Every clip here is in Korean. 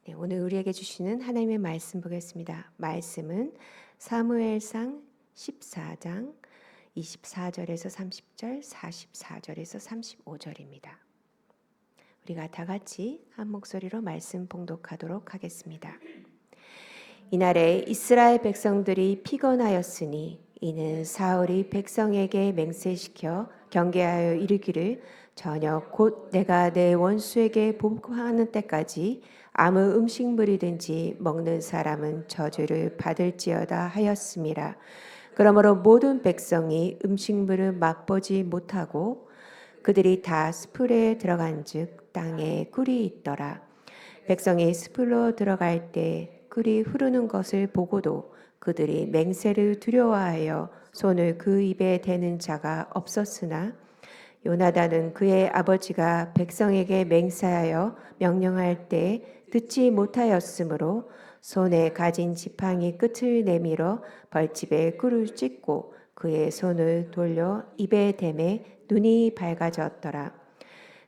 네, 오늘 우리에게 주시는 하나님의 말씀 보겠습니다. 말씀은 사무엘상 14장 24절에서 30절, 44절에서 35절입니다. 우리가 다 같이 한 목소리로 말씀 봉독하도록 하겠습니다. 이날에 이스라엘 백성들이 피곤하였으니 이는 사울이 백성에게 맹세시켜 경계하여 이르기를 저녁 곧 내가 내 원수에게 복하는 때까지 아무 음식물이든지 먹는 사람은 저주를 받을지어다 하였음이라. 그러므로 모든 백성이 음식물을 맛보지 못하고 그들이 다 숲에 들어간즉 땅에 꿀이 있더라. 백성이 숲으로 들어갈 때 꿀이 흐르는 것을 보고도 그들이 맹세를 두려워하여 손을 그 입에 대는 자가 없었으나 요나단은 그의 아버지가 백성에게 맹세하여 명령할 때 듣지 못하였으므로 손에 가진 지팡이 끝을 내밀어 벌집에 꿀을 찢고 그의 손을 돌려 입에 대매 눈이 밝아졌더라.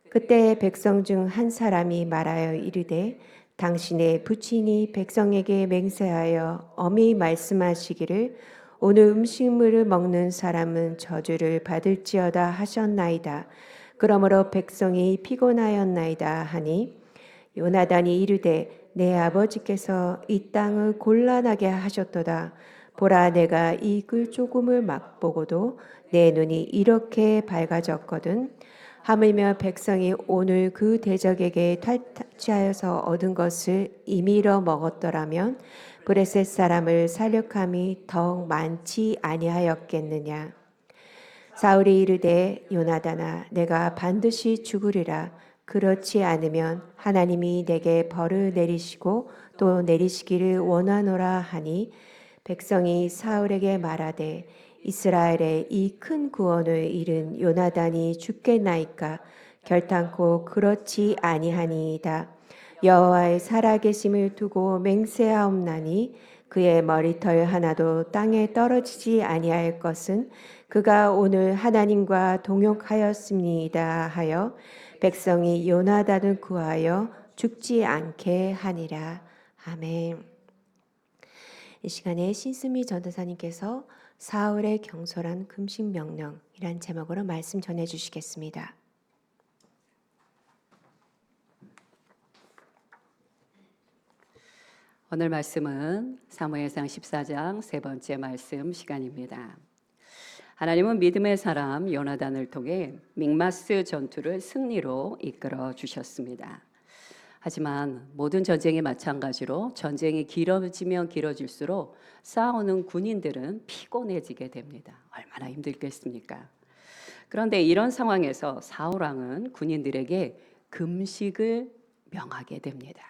그때 백성 중 한 사람이 말하여 이르되 당신의 부친이 백성에게 맹세하여 엄히 말씀하시기를 오늘 음식물을 먹는 사람은 저주를 받을지어다 하셨나이다. 그러므로 백성이 피곤하였나이다 하니 요나단이 이르되 내 아버지께서 이 땅을 곤란하게 하셨도다. 보라 내가 이 꿀 조금을 맛보고도 내 눈이 이렇게 밝아졌거든. 하물며 백성이 오늘 그 대적에게 탈취하여서 얻은 것을 임의로 먹었더라면 브레셋 사람을 살육함이 더욱 많지 아니하였겠느냐. 사울이 이르되 요나단아 내가 반드시 죽으리라. 그렇지 않으면 하나님이 내게 벌을 내리시고 또 내리시기를 원하노라 하니 백성이 사울에게 말하되 이스라엘의 이 큰 구원을 잃은 요나단이 죽겠나이까. 결탄코 그렇지 아니하니이다. 여호와의 살아계심을 두고 맹세하옵나니 그의 머리털 하나도 땅에 떨어지지 아니할 것은 그가 오늘 하나님과 동역하였습니다 하여 백성이 요나단을 구하여 죽지 않게 하니라. 아멘. 이 시간에 신수미 전도사님께서 사울의 경솔한 금식 명령이란 제목으로 말씀 전해 주시겠습니다. 오늘 말씀은 사무엘상 14장 세 번째 말씀 시간입니다. 하나님은 믿음의 사람 요나단을 통해 믹마스 전투를 승리로 이끌어 주셨습니다. 하지만 모든 전쟁이 마찬가지로 전쟁이 길어지면 길어질수록 싸우는 군인들은 피곤해지게 됩니다. 얼마나 힘들겠습니까? 그런데 이런 상황에서 사울왕은 군인들에게 금식을 명하게 됩니다.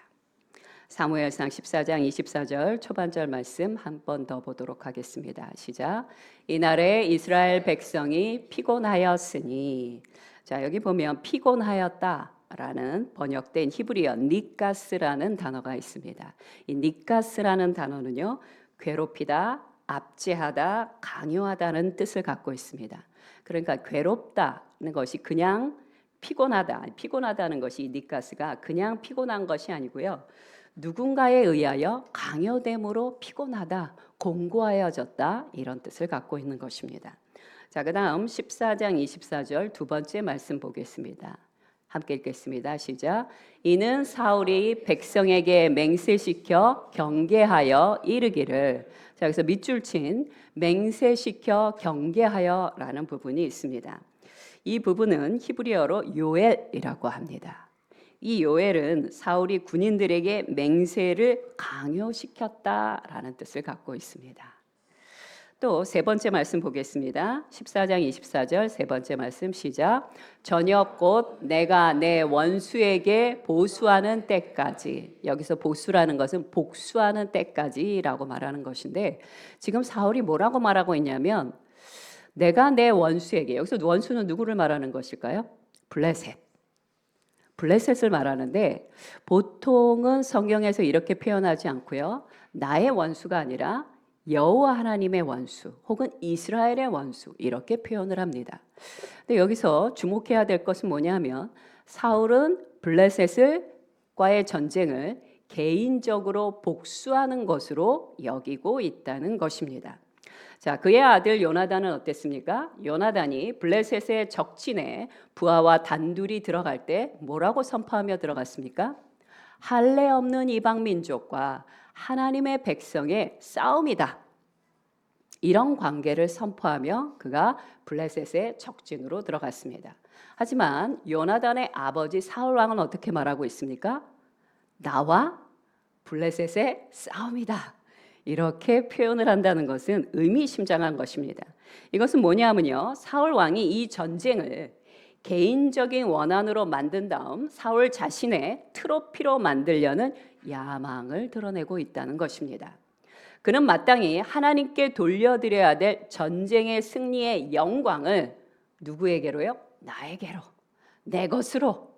사무엘상 14장 24절 초반절 말씀 한 번 더 보도록 하겠습니다. 시작. 이날에 이스라엘 백성이 피곤하였으니, 자 여기 보면 피곤하였다라는 번역된 히브리어 니가스라는 단어가 있습니다. 이 니가스라는 단어는요 괴롭히다, 압제하다, 강요하다는 뜻을 갖고 있습니다. 그러니까 괴롭다는 것이 그냥 피곤하다는 것이 니가스가 그냥 피곤한 것이 아니고요. 누군가에 의하여 강요됨으로 피곤하다, 공고하여졌다 이런 뜻을 갖고 있는 것입니다. 자, 그다음 14장 24절 두 번째 말씀 보겠습니다. 함께 읽겠습니다. 시작. 이는 사울이 백성에게 맹세시켜 경계하여 이르기를. 자, 여기서 밑줄 친 맹세시켜 경계하여라는 부분이 있습니다. 이 부분은 히브리어로 요엘이라고 합니다. 이 요엘은 사울이 군인들에게 맹세를 강요시켰다라는 뜻을 갖고 있습니다. 또 세 번째 말씀 보겠습니다. 14장 24절 세 번째 말씀 시작. 저녁 곧 내가 내 원수에게 보수하는 때까지. 여기서 보수라는 것은 복수하는 때까지라고 말하는 것인데 지금 사울이 뭐라고 말하고 있냐면 내가 내 원수에게, 여기서 원수는 누구를 말하는 것일까요? 블레셋을 말하는데 보통은 성경에서 이렇게 표현하지 않고요. 나의 원수가 아니라 여호와 하나님의 원수 혹은 이스라엘의 원수 이렇게 표현을 합니다. 근데 여기서 주목해야 될 것은 뭐냐면 사울은 블레셋과의 전쟁을 개인적으로 복수하는 것으로 여기고 있다는 것입니다. 자, 그의 아들 요나단은 어땠습니까? 요나단이 블레셋의 적진에 부하와 단둘이 들어갈 때 뭐라고 선포하며 들어갔습니까? 할례 없는 이방 민족과 하나님의 백성의 싸움이다. 이런 관계를 선포하며 그가 블레셋의 적진으로 들어갔습니다. 하지만 요나단의 아버지 사울 왕은 어떻게 말하고 있습니까? 나와 블레셋의 싸움이다. 이렇게 표현을 한다는 것은 의미심장한 것입니다. 이것은 뭐냐면요, 사울 왕이 이 전쟁을 개인적인 원한으로 만든 다음 사울 자신의 트로피로 만들려는 야망을 드러내고 있다는 것입니다. 그는 마땅히 하나님께 돌려드려야 될 전쟁의 승리의 영광을 누구에게로요? 나에게로, 내 것으로.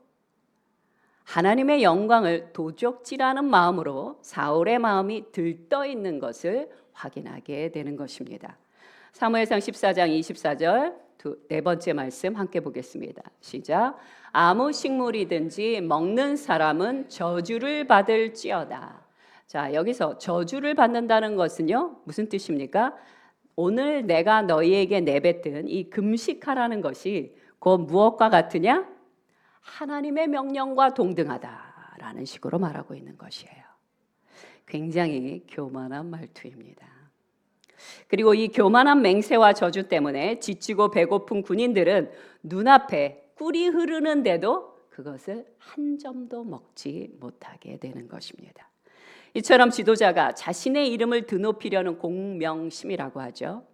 하나님의 영광을 도적질하는 마음으로 사울의 마음이 들떠 있는 것을 확인하게 되는 것입니다. 사무엘상 14장 24절 네 번째 말씀 함께 보겠습니다. 시작. 아무 식물이든지 먹는 사람은 저주를 받을지어다. 자, 여기서 저주를 받는다는 것은요, 무슨 뜻입니까? 오늘 내가 너희에게 내뱉은 이 금식하라는 것이 곧 무엇과 같으냐? 하나님의 명령과 동등하다라는 식으로 말하고 있는 것이에요. 굉장히 교만한 말투입니다. 그리고 이 교만한 맹세와 저주 때문에 지치고 배고픈 군인들은 눈앞에 꿀이 흐르는데도 그것을 한 점도 먹지 못하게 되는 것입니다. 이처럼 지도자가 자신의 이름을 드높이려는 공명심이라고 하죠.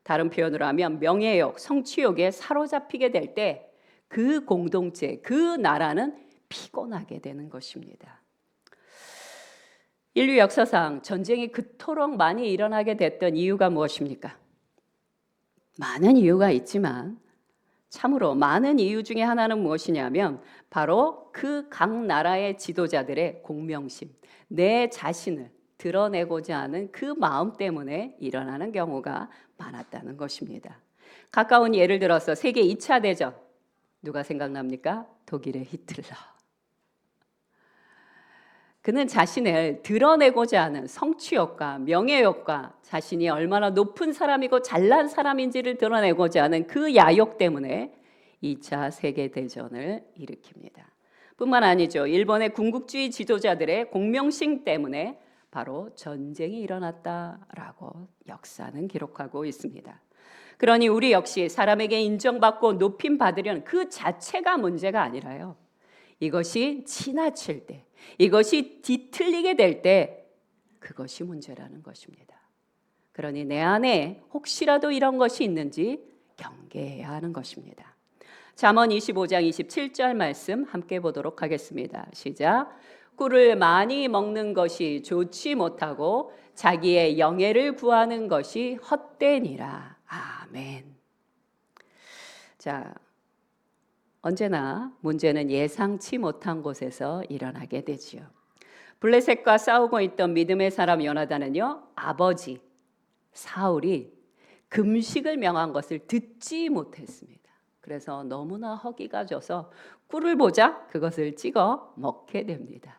다른 표현으로 하면 명예욕, 성취욕에 사로잡히게 될 때 그 공동체, 그 나라는 피곤하게 되는 것입니다. 인류 역사상 전쟁이 그토록 많이 일어나게 됐던 이유가 무엇입니까? 많은 이유가 있지만 참으로 많은 이유 중에 하나는 무엇이냐면 바로 그 각 나라의 지도자들의 공명심, 내 자신을 드러내고자 하는 그 마음 때문에 일어나는 경우가 많았다는 것입니다. 가까운 예를 들어서 세계 2차 대전, 누가 생각납니까? 독일의 히틀러. 그는 자신을 드러내고자 하는 성취욕과 명예욕과 자신이 얼마나 높은 사람이고 잘난 사람인지를 드러내고자 하는 그 야욕 때문에 2차 세계대전을 일으킵니다. 뿐만 아니죠. 일본의 군국주의 지도자들의 공명심 때문에 바로 전쟁이 일어났다라고 역사는 기록하고 있습니다. 그러니 우리 역시 사람에게 인정받고 높임 받으려는 그 자체가 문제가 아니라요. 이것이 지나칠 때, 이것이 뒤틀리게 될 때 그것이 문제라는 것입니다. 그러니 내 안에 혹시라도 이런 것이 있는지 경계해야 하는 것입니다. 잠언 25장 27절 말씀 함께 보도록 하겠습니다. 시작. 꿀을 많이 먹는 것이 좋지 못하고 자기의 영예를 구하는 것이 헛되니라. 아멘. 자, 언제나 문제는 예상치 못한 곳에서 일어나게 되지요. 블레셋과 싸우고 있던 믿음의 사람 요나단은요, 아버지 사울이 금식을 명한 것을 듣지 못했습니다. 그래서 너무나 허기가 져서 꿀을 보자 그것을 찍어 먹게 됩니다.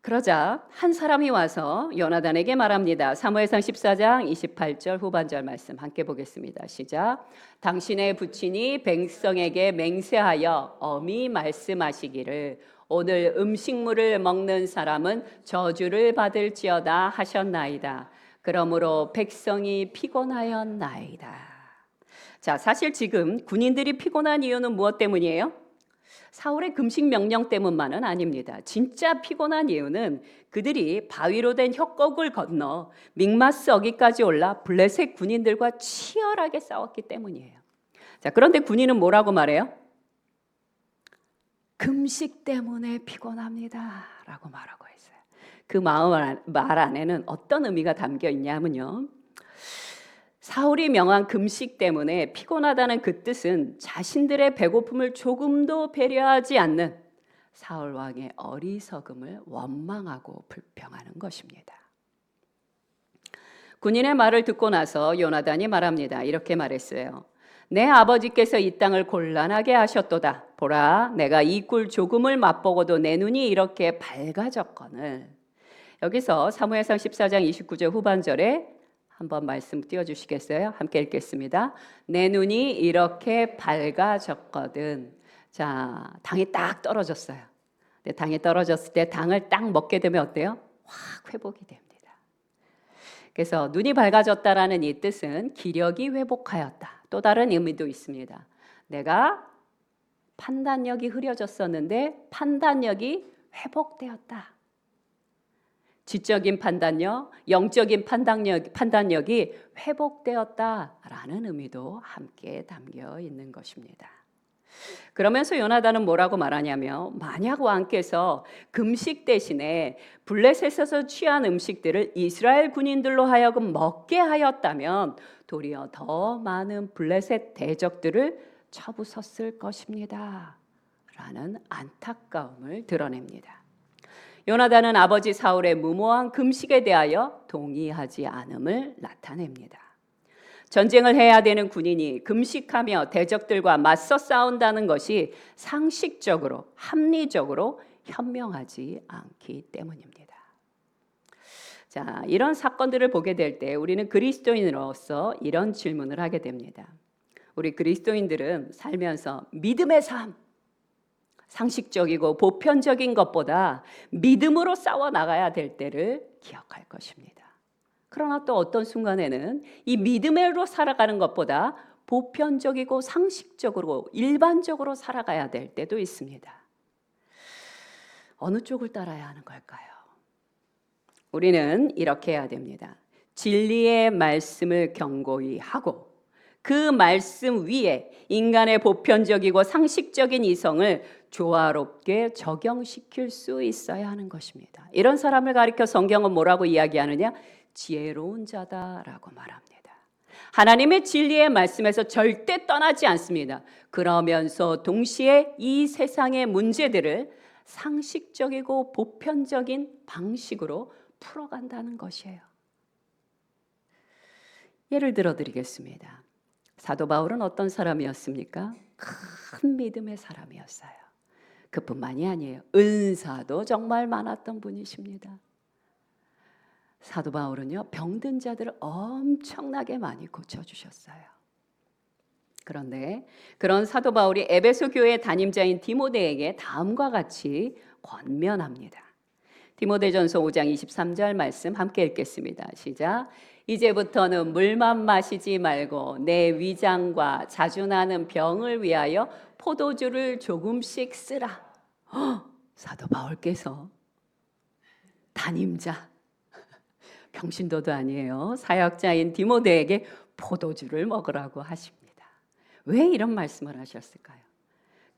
그러자 한 사람이 와서 요나단에게 말합니다. 사무엘상 14장 28절 후반절 말씀 함께 보겠습니다. 시작. 당신의 부친이 백성에게 맹세하여 엄히 말씀하시기를 오늘 음식물을 먹는 사람은 저주를 받을지어다 하셨나이다. 그러므로 백성이 피곤하였나이다. 자, 사실 지금 군인들이 피곤한 이유는 무엇 때문이에요? 사울의 금식 명령 때문만은 아닙니다. 진짜 피곤한 이유는 그들이 바위로 된 협곡을 건너 믹마스 어기까지 올라 블레셋 군인들과 치열하게 싸웠기 때문이에요. 자, 그런데 군인은 뭐라고 말해요? 금식 때문에 피곤합니다 라고 말하고 있어요. 그 말 안에는 어떤 의미가 담겨 있냐면요, 사울이 명한 금식 때문에 피곤하다는 그 뜻은 자신들의 배고픔을 조금도 배려하지 않는 사울 왕의 어리석음을 원망하고 불평하는 것입니다. 군인의 말을 듣고 나서 요나단이 말합니다. 이렇게 말했어요. 내 아버지께서 이 땅을 곤란하게 하셨도다. 보라, 내가 이 꿀 조금을 맛보고도 내 눈이 이렇게 밝아졌거늘. 여기서 사무엘상 14장 29절 후반절에 한번 말씀 띄워주시겠어요? 함께 읽겠습니다. 내 눈이 이렇게 밝아졌거든. 자, 당이 딱 떨어졌어요. 근데 당이 떨어졌을 때 당을 딱 먹게 되면 어때요? 확 회복이 됩니다. 그래서 눈이 밝아졌다라는 이 뜻은 기력이 회복하였다. 또 다른 의미도 있습니다. 내가 판단력이 흐려졌었는데 판단력이 회복되었다. 지적인 판단력, 영적인 판단력이 회복되었다라는 의미도 함께 담겨 있는 것입니다. 그러면서 요나단은 뭐라고 말하냐면 만약 왕께서 금식 대신에 블레셋에서 취한 음식들을 이스라엘 군인들로 하여금 먹게 하였다면 도리어 더 많은 블레셋 대적들을 쳐부쉈을 것입니다. 라는 안타까움을 드러냅니다. 요나단은 아버지 사울의 무모한 금식에 대하여 동의하지 않음을 나타냅니다. 전쟁을 해야 되는 군인이 금식하며 대적들과 맞서 싸운다는 것이 상식적으로, 합리적으로 현명하지 않기 때문입니다. 자, 이런 사건들을 보게 될 때 우리는 그리스도인으로서 이런 질문을 하게 됩니다. 우리 그리스도인들은 살면서 믿음의 삶, 상식적이고 보편적인 것보다 믿음으로 싸워 나가야 될 때를 기억할 것입니다. 그러나 또 어떤 순간에는 이 믿음으로 살아가는 것보다 보편적이고 상식적으로 일반적으로 살아가야 될 때도 있습니다. 어느 쪽을 따라야 하는 걸까요? 우리는 이렇게 해야 됩니다. 진리의 말씀을 경고히 하고 그 말씀 위에 인간의 보편적이고 상식적인 이성을 조화롭게 적용시킬 수 있어야 하는 것입니다. 이런 사람을 가리켜 성경은 뭐라고 이야기하느냐? 지혜로운 자다라고 말합니다. 하나님의 진리의 말씀에서 절대 떠나지 않습니다. 그러면서 동시에 이 세상의 문제들을 상식적이고 보편적인 방식으로 풀어간다는 것이에요. 예를 들어 드리겠습니다. 사도 바울은 어떤 사람이었습니까? 큰 믿음의 사람이었어요. 그뿐만이 아니에요. 은사도 정말 많았던 분이십니다. 사도 바울은요, 병든 자들을 엄청나게 많이 고쳐주셨어요. 그런데 그런 사도 바울이 에베소 교회 담임자인 디모데에게 다음과 같이 권면합니다. 디모데전서 5장 23절 말씀 함께 읽겠습니다. 시작. 이제부터는 물만 마시지 말고 내 위장과 자주 나는 병을 위하여 포도주를 조금씩 쓰라. 사도 바울께서 담임자, 평신도도 아니에요. 사역자인 디모데에게 포도주를 먹으라고 하십니다. 왜 이런 말씀을 하셨을까요?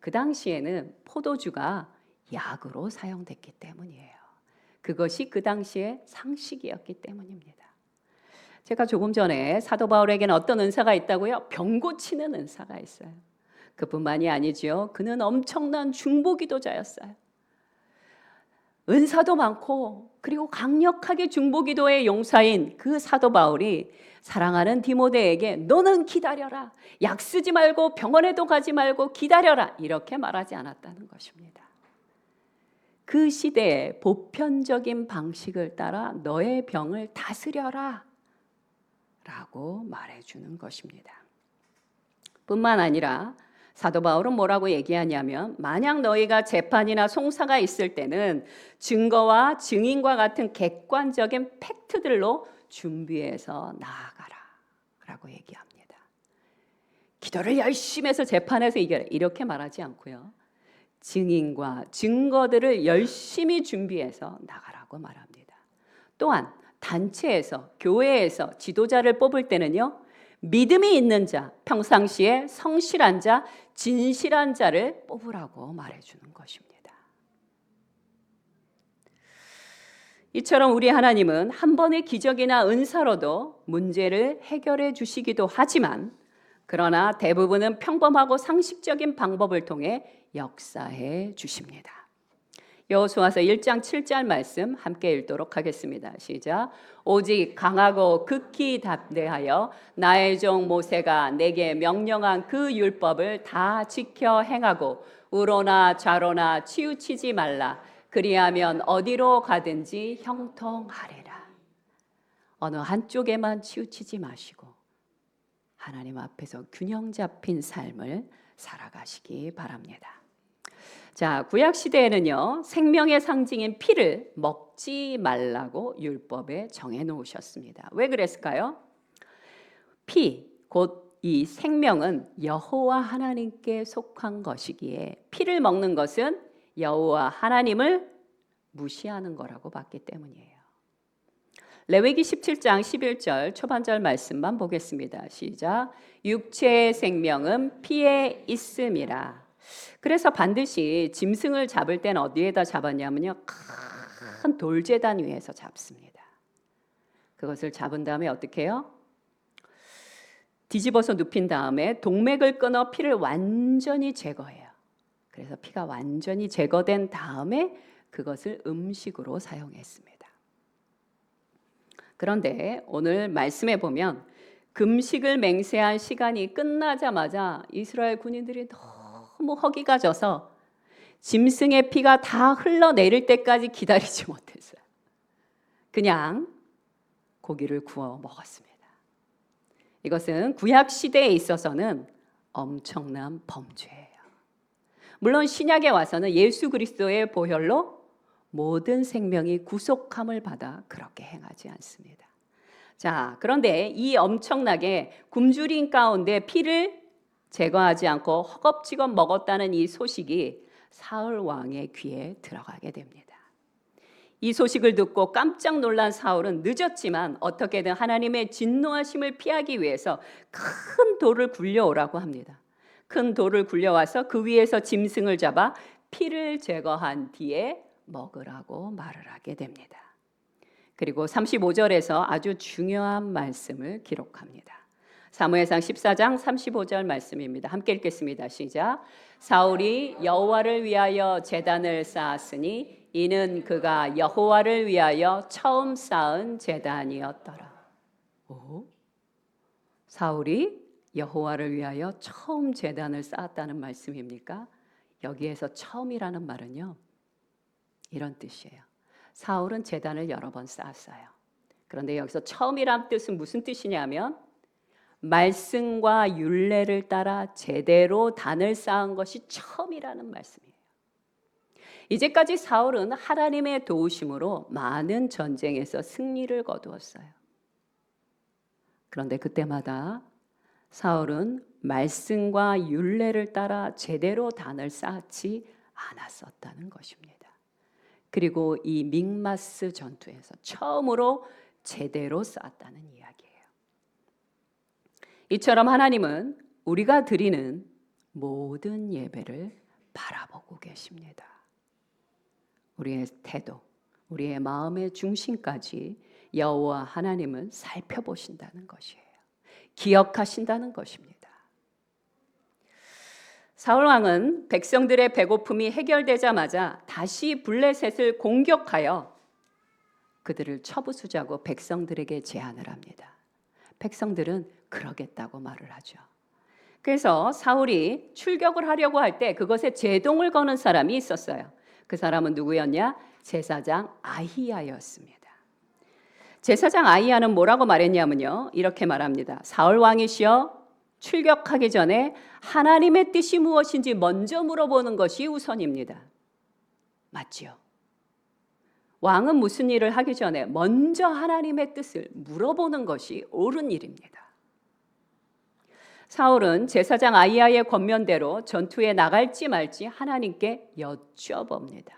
그 당시에는 포도주가 약으로 사용됐기 때문이에요. 그것이 그 당시의 상식이었기 때문입니다. 제가 조금 전에 사도 바울에게는 어떤 은사가 있다고요? 병 고치는 은사가 있어요. 그뿐만이 아니죠. 그는 엄청난 중보기도자였어요. 은사도 많고 그리고 강력하게 중보기도의 용사인 그 사도 바울이 사랑하는 디모데에게 너는 기다려라. 약 쓰지 말고 병원에도 가지 말고 기다려라. 이렇게 말하지 않았다는 것입니다. 그 시대의 보편적인 방식을 따라 너의 병을 다스려라. 라고 말해주는 것입니다. 뿐만 아니라 사도 바울은 뭐라고 얘기하냐면 만약 너희가 재판이나 송사가 있을 때는 증거와 증인과 같은 객관적인 팩트들로 준비해서 나아가라 라고 얘기합니다. 기도를 열심히 해서 재판에서 이겨라 이렇게 말하지 않고요. 증인과 증거들을 열심히 준비해서 나가라고 말합니다. 또한 단체에서 교회에서 지도자를 뽑을 때는요. 믿음이 있는 자, 평상시에 성실한 자, 진실한 자를 뽑으라고 말해주는 것입니다. 이처럼 우리 하나님은 한 번의 기적이나 은사로도 문제를 해결해 주시기도 하지만 그러나 대부분은 평범하고 상식적인 방법을 통해 역사해 주십니다. 여호수아서 1장 7절 말씀 함께 읽도록 하겠습니다. 시작. 오직 강하고 극히 담대하여 나의 종 모세가 내게 명령한 그 율법을 다 지켜 행하고 우로나 좌로나 치우치지 말라. 그리하면 어디로 가든지 형통하리라. 어느 한쪽에만 치우치지 마시고 하나님 앞에서 균형 잡힌 삶을 살아가시기 바랍니다. 자, 구약 시대에는요, 생명의 상징인 피를 먹지 말라고 율법에 정해 놓으셨습니다. 왜 그랬을까요? 피, 곧 이 생명은 여호와 하나님께 속한 것이기에 피를 먹는 것은 여호와 하나님을 무시하는 거라고 봤기 때문이에요. 레위기 17장 11절 초반절 말씀만 보겠습니다. 시작. 육체의 생명은 피에 있음이라. 그래서 반드시 짐승을 잡을 때는 어디에다 잡았냐면요, 큰 돌제단 위에서 잡습니다. 그것을 잡은 다음에 어떻게 해요? 뒤집어서 눕힌 다음에 동맥을 끊어 피를 완전히 제거해요. 그래서 피가 완전히 제거된 다음에 그것을 음식으로 사용했습니다. 그런데 오늘 말씀에 보면 금식을 맹세한 시간이 끝나자마자 이스라엘 군인들이 너무 허기가 져서 짐승의 피가 다 흘러내릴 때까지 기다리지 못했어요. 그냥 고기를 구워 먹었습니다. 이것은 구약 시대에 있어서는 엄청난 범죄예요. 물론 신약에 와서는 예수 그리스도의 보혈로 모든 생명이 구속함을 받아 그렇게 행하지 않습니다. 자, 그런데 이 엄청나게 굶주린 가운데 피를 제거하지 않고 허겁지겁 먹었다는 이 소식이 사울 왕의 귀에 들어가게 됩니다. 이 소식을 듣고 깜짝 놀란 사울은 늦었지만 어떻게든 하나님의 진노하심을 피하기 위해서 큰 돌을 굴려오라고 합니다. 큰 돌을 굴려와서 그 위에서 짐승을 잡아 피를 제거한 뒤에 먹으라고 말을 하게 됩니다. 그리고 35절에서 아주 중요한 말씀을 기록합니다. 사무엘상 14장 35절 말씀입니다. 함께 읽겠습니다. 시작. 사울이 여호와를 위하여 제단을 쌓았으니 이는 그가 여호와를 위하여 처음 쌓은 제단이었더라. 오? 사울이 여호와를 위하여 처음 제단을 쌓았다는 말씀입니까? 여기에서 처음이라는 말은요, 이런 뜻이에요. 사울은 제단을 여러 번 쌓았어요. 그런데 여기서 처음이란 뜻은 무슨 뜻이냐면 말씀과 율례를 따라 제대로 단을 쌓은 것이 처음이라는 말씀이에요. 이제까지 사울은 하나님의 도우심으로 많은 전쟁에서 승리를 거두었어요. 그런데 그때마다 사울은 말씀과 율례를 따라 제대로 단을 쌓지 않았었다는 것입니다. 그리고 이 믹마스 전투에서 처음으로 제대로 쌓았다는 이야기예요. 이처럼 하나님은 우리가 드리는 모든 예배를 바라보고 계십니다. 우리의 태도, 우리의 마음의 중심까지 여호와 하나님은 살펴보신다는 것이에요. 기억하신다는 것입니다. 사울 왕은 백성들의 배고픔이 해결되자마자 다시 블레셋을 공격하여 그들을 쳐부수자고 백성들에게 제안을 합니다. 백성들은 그러겠다고 말을 하죠. 그래서 사울이 출격을 하려고 할 때 그것에 제동을 거는 사람이 있었어요. 그 사람은 누구였냐? 제사장 아히야였습니다. 제사장 아히야는 뭐라고 말했냐면요, 이렇게 말합니다. 사울 왕이시여, 출격하기 전에 하나님의 뜻이 무엇인지 먼저 물어보는 것이 우선입니다. 맞지요? 왕은 무슨 일을 하기 전에 먼저 하나님의 뜻을 물어보는 것이 옳은 일입니다. 사울은 제사장 아히야의 권면대로 전투에 나갈지 말지 하나님께 여쭤봅니다.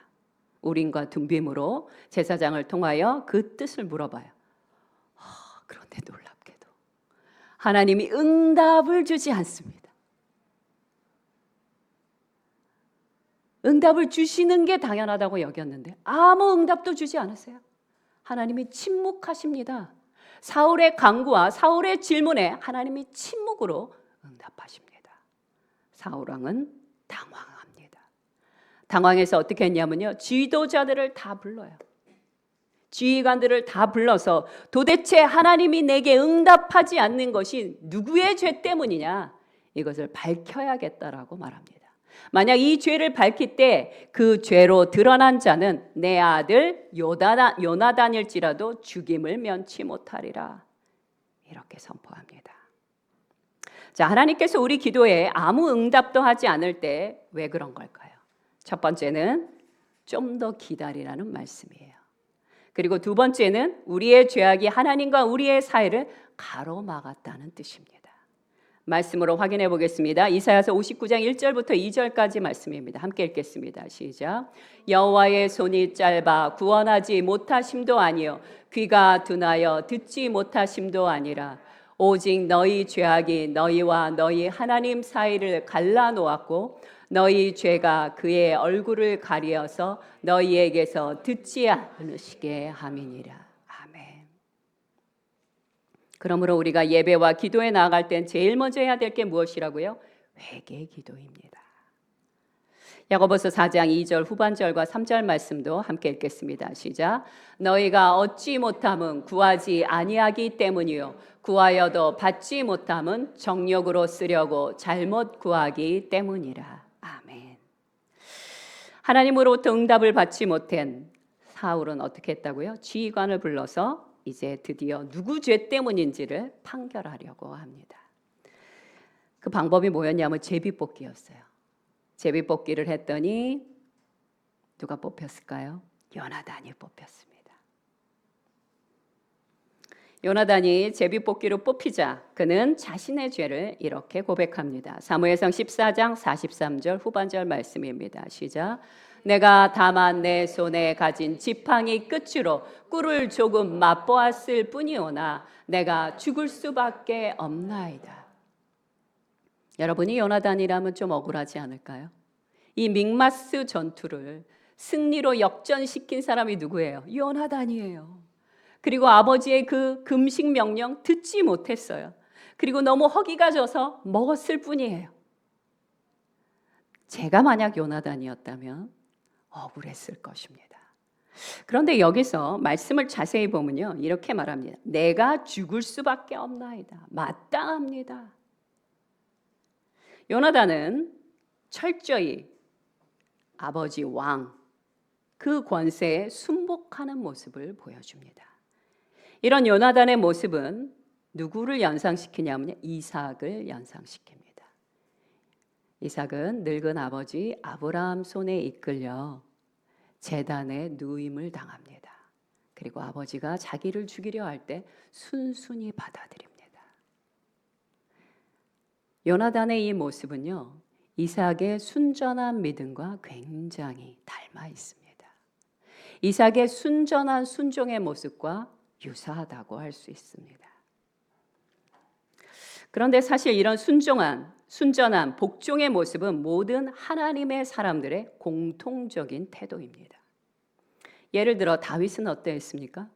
우림과 둠빔으로 제사장을 통하여 그 뜻을 물어봐요. 그런데 놀랍게도 하나님이 응답을 주지 않습니다. 응답을 주시는 게 당연하다고 여겼는데 아무 응답도 주지 않으세요. 하나님이 침묵하십니다. 사울의 간구와 사울의 질문에 하나님이 침묵으로 응답하십니다. 사울 왕은 당황합니다. 당황해서 어떻게 했냐면요. 지도자들을 다 불러요. 지휘관들을 다 불러서 도대체 하나님이 내게 응답하지 않는 것이 누구의 죄 때문이냐? 이것을 밝혀야겠다라고 말합니다. 만약 이 죄를 밝힐 때 그 죄로 드러난 자는 내 아들 요나단일지라도 죽임을 면치 못하리라. 이렇게 선포합니다. 자, 하나님께서 우리 기도에 아무 응답도 하지 않을 때 왜 그런 걸까요? 첫 번째는 좀 더 기다리라는 말씀이에요. 그리고 두 번째는 우리의 죄악이 하나님과 우리의 사이를 가로막았다는 뜻입니다. 말씀으로 확인해 보겠습니다. 이사야서 59장 1절부터 2절까지 말씀입니다. 함께 읽겠습니다. 시작. 여호와의 손이 짧아 구원하지 못하심도 아니요 귀가 둔하여 듣지 못하심도 아니라 오직 너희 죄악이 너희와 너희 하나님 사이를 갈라놓았고 너희 죄가 그의 얼굴을 가리어서 너희에게서 듣지 않으시게 함이니라. 아멘. 그러므로 우리가 예배와 기도에 나아갈 땐 제일 먼저 해야 될 게 무엇이라고요? 회개 기도입니다. 야고보서 4장 2절 후반절과 3절 말씀도 함께 읽겠습니다. 시작. 너희가 얻지 못함은 구하지 아니하기 때문이요 구하여도 받지 못함은 정욕으로 쓰려고 잘못 구하기 때문이라. 아멘. 하나님으로부터 응답을 받지 못한 사울은 어떻게 했다고요? 지휘관을 불러서 이제 드디어 누구 죄 때문인지를 판결하려고 합니다. 그 방법이 뭐였냐면 제비뽑기였어요. 제비뽑기를 했더니 누가 뽑혔을까요? 요나단이 뽑혔습니다. 요나단이 제비뽑기로 뽑히자 그는 자신의 죄를 이렇게 고백합니다. 사무엘상 14장 43절 후반절 말씀입니다. 시작. 내가 다만 내 손에 가진 지팡이 끝으로 꿀을 조금 맛보았을 뿐이오나 내가 죽을 수밖에 없나이다. 여러분이 요나단이라면 좀 억울하지 않을까요? 이 믹마스 전투를 승리로 역전시킨 사람이 누구예요? 요나단이에요. 그리고 아버지의 그 금식 명령 듣지 못했어요. 그리고 너무 허기가 져서 먹었을 뿐이에요. 제가 만약 요나단이었다면 억울했을 것입니다. 그런데 여기서 말씀을 자세히 보면요, 이렇게 말합니다. 내가 죽을 수밖에 없나이다. 마땅합니다. 요나단은 철저히 아버지 왕, 그 권세에 순복하는 모습을 보여줍니다. 이런 요나단의 모습은 누구를 연상시키냐면요, 이삭을 연상시킵니다. 이삭은 늙은 아버지 아브라함 손에 이끌려 제단에 누임을 당합니다. 그리고 아버지가 자기를 죽이려 할 때 순순히 받아들입니다. 요나단의 이 모습은요, 이삭의 순전한 믿음과 굉장히 닮아 있습니다. 이삭의 순전한 순종의 모습과 유사하다고 할 수 있습니다. 그런데 사실 이런 순전한 복종의 모습은 모든 하나님의 사람들의 공통적인 태도입니다. 예를 들어 다윗은 어떠했습니까?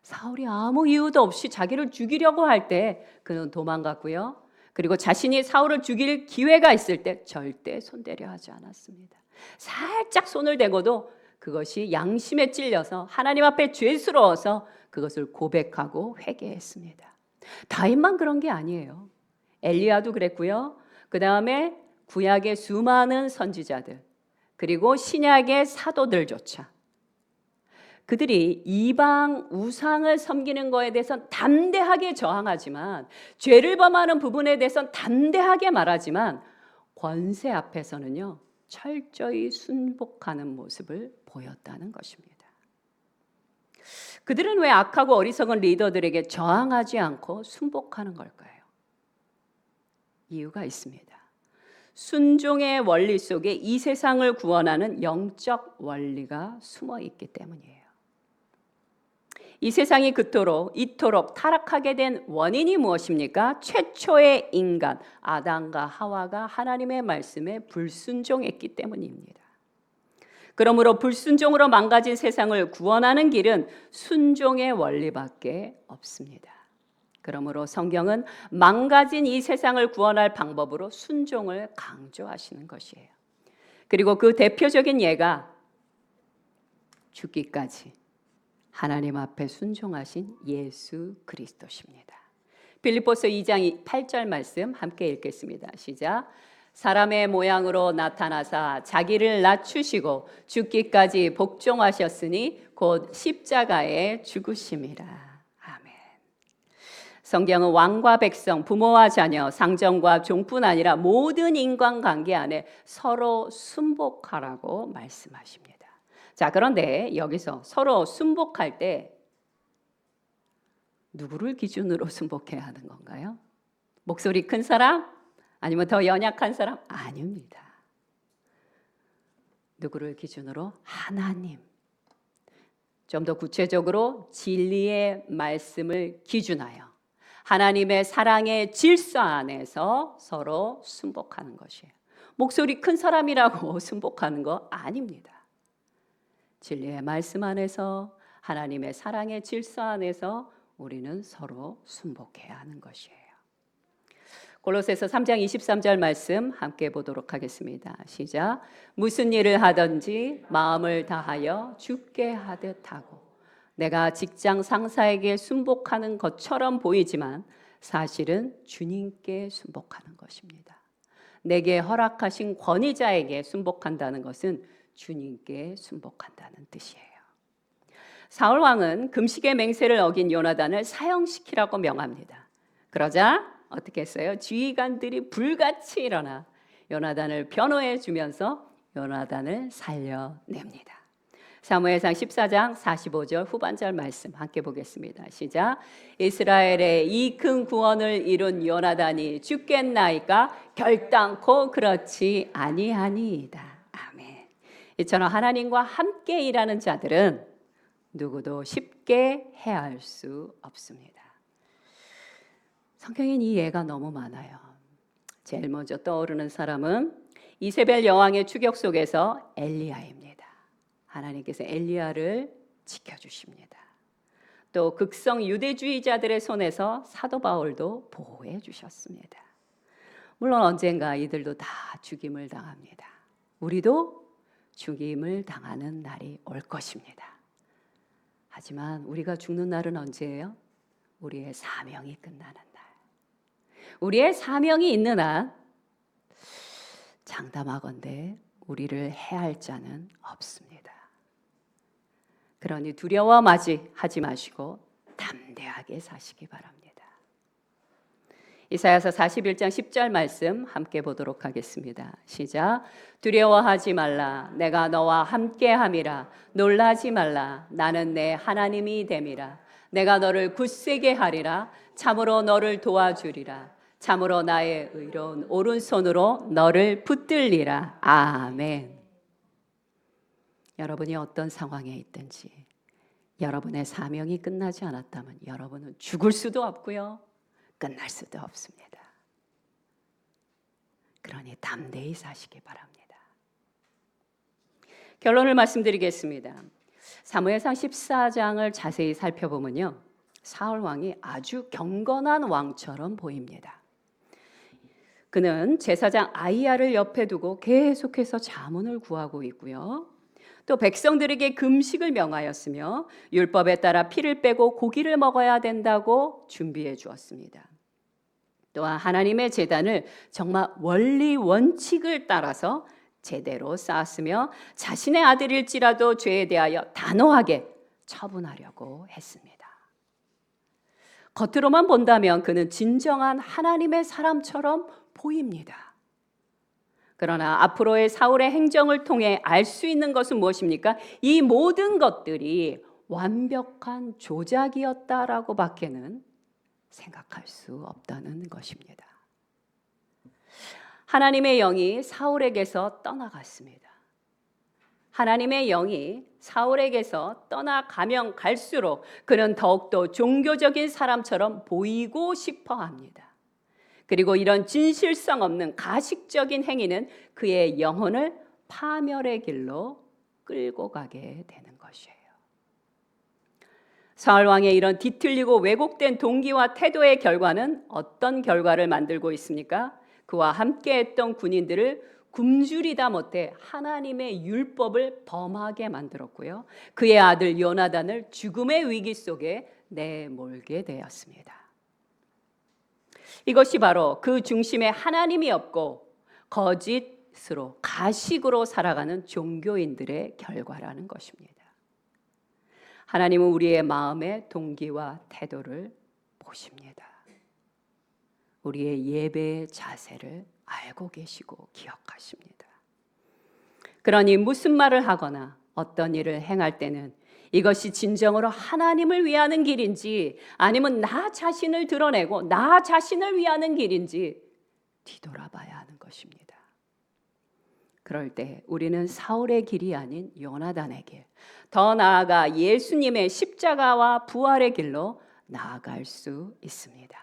사울이 아무 이유도 없이 자기를 죽이려고 할 때 그는 도망갔고요. 그리고 자신이 사울을 죽일 기회가 있을 때 절대 손대려 하지 않았습니다. 살짝 손을 대고도 그것이 양심에 찔려서 하나님 앞에 죄스러워서 그것을 고백하고 회개했습니다. 다윗만 그런 게 아니에요. 엘리야도 그랬고요. 그 다음에 구약의 수많은 선지자들, 그리고 신약의 사도들조차 그들이 이방 우상을 섬기는 것에 대해서는 담대하게 저항하지만, 죄를 범하는 부분에 대해서는 담대하게 말하지만 권세 앞에서는요, 철저히 순복하는 모습을 보였다는 것입니다. 그들은 왜 악하고 어리석은 리더들에게 저항하지 않고 순복하는 걸까요? 이유가 있습니다. 순종의 원리 속에 이 세상을 구원하는 영적 원리가 숨어 있기 때문이에요. 이 세상이 이토록 타락하게 된 원인이 무엇입니까? 최초의 인간 아담과 하와가 하나님의 말씀에 불순종했기 때문입니다. 그러므로 불순종으로 망가진 세상을 구원하는 길은 순종의 원리밖에 없습니다. 그러므로 성경은 망가진 이 세상을 구원할 방법으로 순종을 강조하시는 것이에요. 그리고 그 대표적인 예가 죽기까지 하나님 앞에 순종하신 예수 그리스도십니다. 빌립보서 2장 8절 말씀 함께 읽겠습니다. 시작. 사람의 모양으로 나타나사 자기를 낮추시고 죽기까지 복종하셨으니 곧 십자가에 죽으심이라. 아멘. 성경은 왕과 백성, 부모와 자녀, 상정과 종뿐 아니라 모든 인간관계 안에 서로 순복하라고 말씀하십니다. 자, 그런데 여기서 서로 순복할 때 누구를 기준으로 순복해야 하는 건가요? 목소리 큰 사람? 아니면 더 연약한 사람? 아닙니다. 누구를 기준으로? 하나님. 좀 더 구체적으로 진리의 말씀을 기준하여 하나님의 사랑의 질서 안에서 서로 순복하는 것이에요. 목소리 큰 사람이라고 순복하는 거 아닙니다. 진리의 말씀 안에서 하나님의 사랑의 질서 안에서 우리는 서로 순복해야 하는 것이에요. 골로새서 3장 23절 말씀 함께 보도록 하겠습니다. 시작. 무슨 일을 하든지 마음을 다하여 주께 하듯 하고, 내가 직장 상사에게 순복하는 것처럼 보이지만 사실은 주님께 순복하는 것입니다. 내게 허락하신 권위자에게 순복한다는 것은 주님께 순복한다는 뜻이에요. 사울 왕은 금식의 맹세를 어긴 요나단을 사형시키라고 명합니다. 그러자 어떻게 했어요? 지휘관들이 불같이 일어나 요나단을 변호해 주면서 요나단을 살려냅니다. 사무엘상 14장 45절 후반절 말씀 함께 보겠습니다. 시작. 이스라엘의 이 큰 구원을 이룬 요나단이 죽겠나이까 결단코 그렇지 아니하니이다. 아멘. 이처럼 하나님과 함께 일하는 자들은 누구도 쉽게 해할 수 없습니다. 성경엔 이 예가 너무 많아요. 제일 먼저 떠오르는 사람은 이세벨 여왕의 추격 속에서 엘리야입니다. 하나님께서 엘리야를 지켜주십니다. 또 극성 유대주의자들의 손에서 사도 바울도 보호해 주셨습니다. 물론 언젠가 이들도 다 죽임을 당합니다. 우리도 죽임을 당하는 날이 올 것입니다. 하지만 우리가 죽는 날은 언제예요? 우리의 사명이 끝나는 날. 우리의 사명이 있는 한 장담하건대 우리를 해할 자는 없습니다. 그러니 두려워하지 마시고 담대하게 사시기 바랍니다. 이사야서 41장 10절 말씀 함께 보도록 하겠습니다. 시작. 두려워하지 말라. 내가 너와 함께함이라. 놀라지 말라. 나는 내 하나님이 됨이라. 내가 너를 굳세게 하리라. 참으로 너를 도와주리라. 참으로 나의 의로운 오른손으로 너를 붙들리라. 아멘. 여러분이 어떤 상황에 있든지 여러분의 사명이 끝나지 않았다면 여러분은 죽을 수도 없고요. 끝날 수도 없습니다. 그러니 담대히 사시기 바랍니다. 결론을 말씀드리겠습니다. 사무엘상 14장을 자세히 살펴보면요, 사울 왕이 아주 경건한 왕처럼 보입니다. 그는 제사장 아이야를 옆에 두고 계속해서 자문을 구하고 있고요. 또 백성들에게 금식을 명하였으며 율법에 따라 피를 빼고 고기를 먹어야 된다고 준비해 주었습니다. 또한 하나님의 제단을 정말 원리 원칙을 따라서 제대로 쌓았으며 자신의 아들일지라도 죄에 대하여 단호하게 처분하려고 했습니다. 겉으로만 본다면 그는 진정한 하나님의 사람처럼 보입니다. 그러나 앞으로의 사울의 행정을 통해 알 수 있는 것은 무엇입니까? 이 모든 것들이 완벽한 조작이었다라고 밖에는 생각할 수 없다는 것입니다. 하나님의 영이 사울에게서 떠나갔습니다. 하나님의 영이 사울에게서 떠나가면 갈수록 그는 더욱더 종교적인 사람처럼 보이고 싶어 합니다. 그리고 이런 진실성 없는 가식적인 행위는 그의 영혼을 파멸의 길로 끌고 가게 되는 것이에요. 사울 왕의 이런 뒤틀리고 왜곡된 동기와 태도의 결과는 어떤 결과를 만들고 있습니까? 그와 함께했던 군인들을 굶주리다 못해 하나님의 율법을 범하게 만들었고요. 그의 아들 요나단을 죽음의 위기 속에 내몰게 되었습니다. 이것이 바로 그 중심에 하나님이 없고 거짓으로 가식으로 살아가는 종교인들의 결과라는 것입니다. 하나님은 우리의 마음의 동기와 태도를 보십니다. 우리의 예배의 자세를 알고 계시고 기억하십니다. 그러니 무슨 말을 하거나 어떤 일을 행할 때는 이것이 진정으로 하나님을 위하는 길인지 아니면 나 자신을 드러내고 나 자신을 위하는 길인지 뒤돌아봐야 하는 것입니다. 그럴 때 우리는 사울의 길이 아닌 요나단의 길, 더 나아가 예수님의 십자가와 부활의 길로 나아갈 수 있습니다.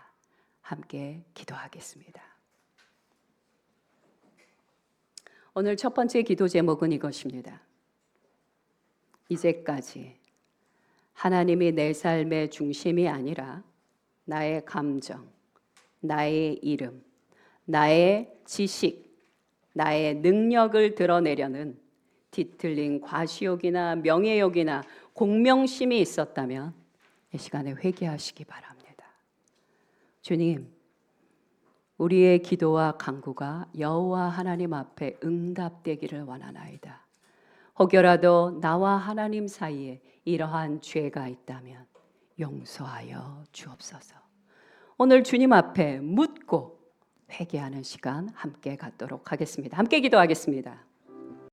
함께 기도하겠습니다. 오늘 첫 번째 기도 제목은 이것입니다. 이제까지 하나님이 내 삶의 중심이 아니라 나의 감정, 나의 이름, 나의 지식, 나의 능력을 드러내려는 뒤틀린 과시욕이나 명예욕이나 공명심이 있었다면 이 시간에 회개하시기 바랍니다. 주님, 우리의 기도와 간구가 여호와 하나님 앞에 응답되기를 원하나이다. 혹여라도 나와 하나님 사이에 이러한 죄가 있다면 용서하여 주옵소서. 오늘 주님 앞에 묻고 회개하는 시간 함께 갖도록 하겠습니다. 함께 기도하겠습니다.